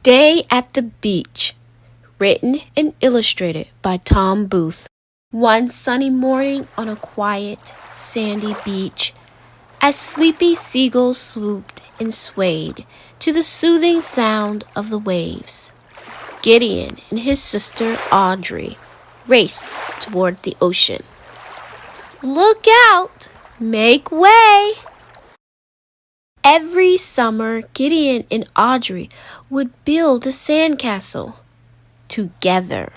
Day at the Beach, written and illustrated by Tom Booth. One sunny morning on a quiet, sandy beach, as sleepy seagulls swooped and swayed to the soothing sound of the waves, Gideon and his sister Audrey raced toward the ocean. "Look out! Make way!" Every summer, Gideon and Audrey would build a sandcastle together.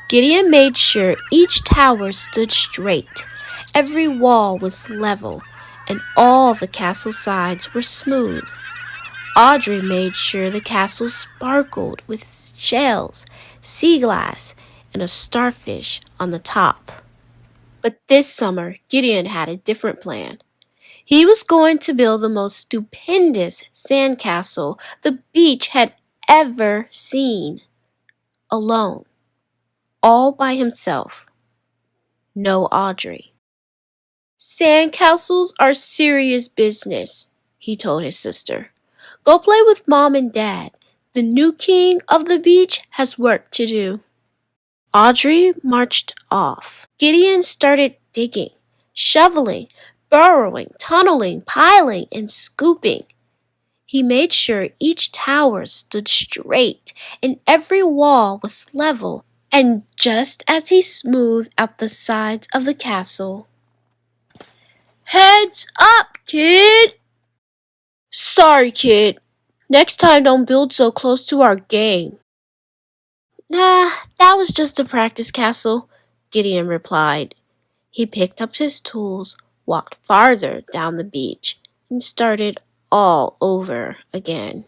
Gideon made sure each tower stood straight, every wall was level, and all the castle sides were smooth. Audrey made sure the castle sparkled with shells, sea glass, and a starfish on the top. But this summer, Gideon had a different plan. He was going to build the most stupendous sandcastle the beach had ever seen. Alone. All by himself. No Audrey. "Sandcastles are serious business," he told his sister. "Go play with Mom and Dad. The new king of the beach has work to do." Audrey marched off. Gideon started digging, shoveling, burrowing, tunneling, piling, and scooping. He made sure each tower stood straight and every wall was level, and just as he smoothed out the sides of the castle, "Heads up, kid!" "Sorry, kid. Next time don't build so close to our game." "Nah, that was just a practice castle," Gideon replied. He picked up his tools, walked farther down the beach, and started all over again.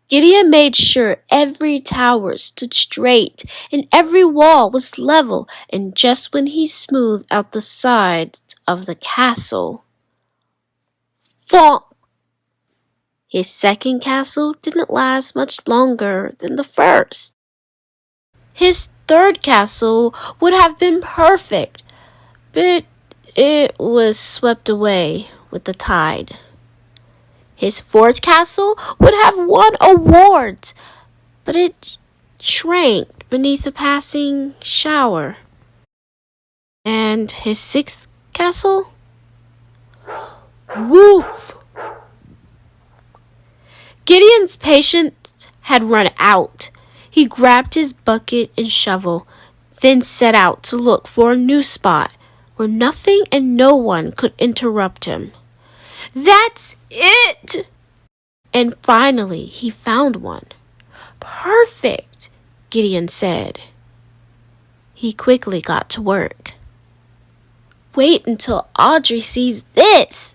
Gideon made sure every tower stood straight and every wall was level, and just when he smoothed out the sides of the castle, thump! His second castle didn't last much longer than the first. His third castle would have been perfect, but it was swept away with the tide. His fourth castle would have won awards, but it shrank beneath a passing shower. And his sixth castle? Woof! Gideon's patience had run out. He grabbed his bucket and shovel, then set out to look for a new spot where nothing and no one could interrupt him. "That's it!" And finally he found one. "Perfect," Gideon said. He quickly got to work. "Wait until Audrey sees this.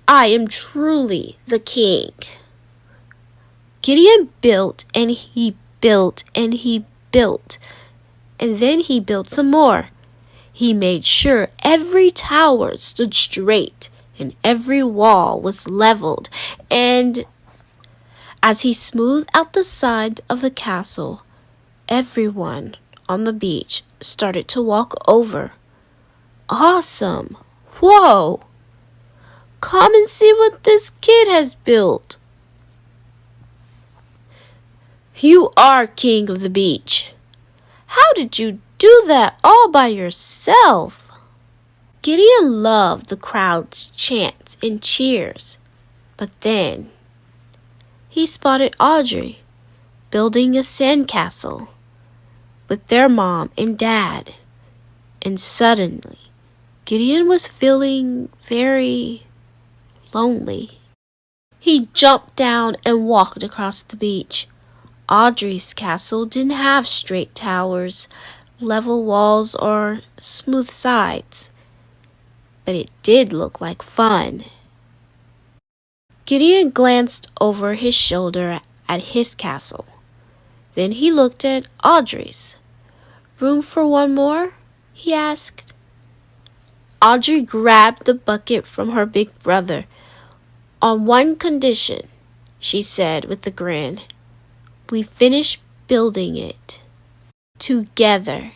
I am truly the king." Gideon built and he built and he built, and then he built some more. He made sure every tower stood straight and every wall was leveled, and as he smoothed out the sides of the castle, everyone on the beach started to walk over. "Awesome! Whoa! Come and see what this kid has built." "You are king of the beach. How did you do that all by yourself?" Gideon loved the crowd's chants and cheers, but then he spotted Audrey building a sandcastle with their mom and dad, and suddenly Gideon was feeling very lonely. He jumped down and walked across the beach. Audrey's castle didn't have straight towers, level walls, or smooth sides, but it did look like fun. Gideon glanced over his shoulder at his castle. Then he looked at Audrey's. "Room for one more?" he asked. Audrey grabbed the bucket from her big brother. "On one condition," she said with a grin. "We finish building it together."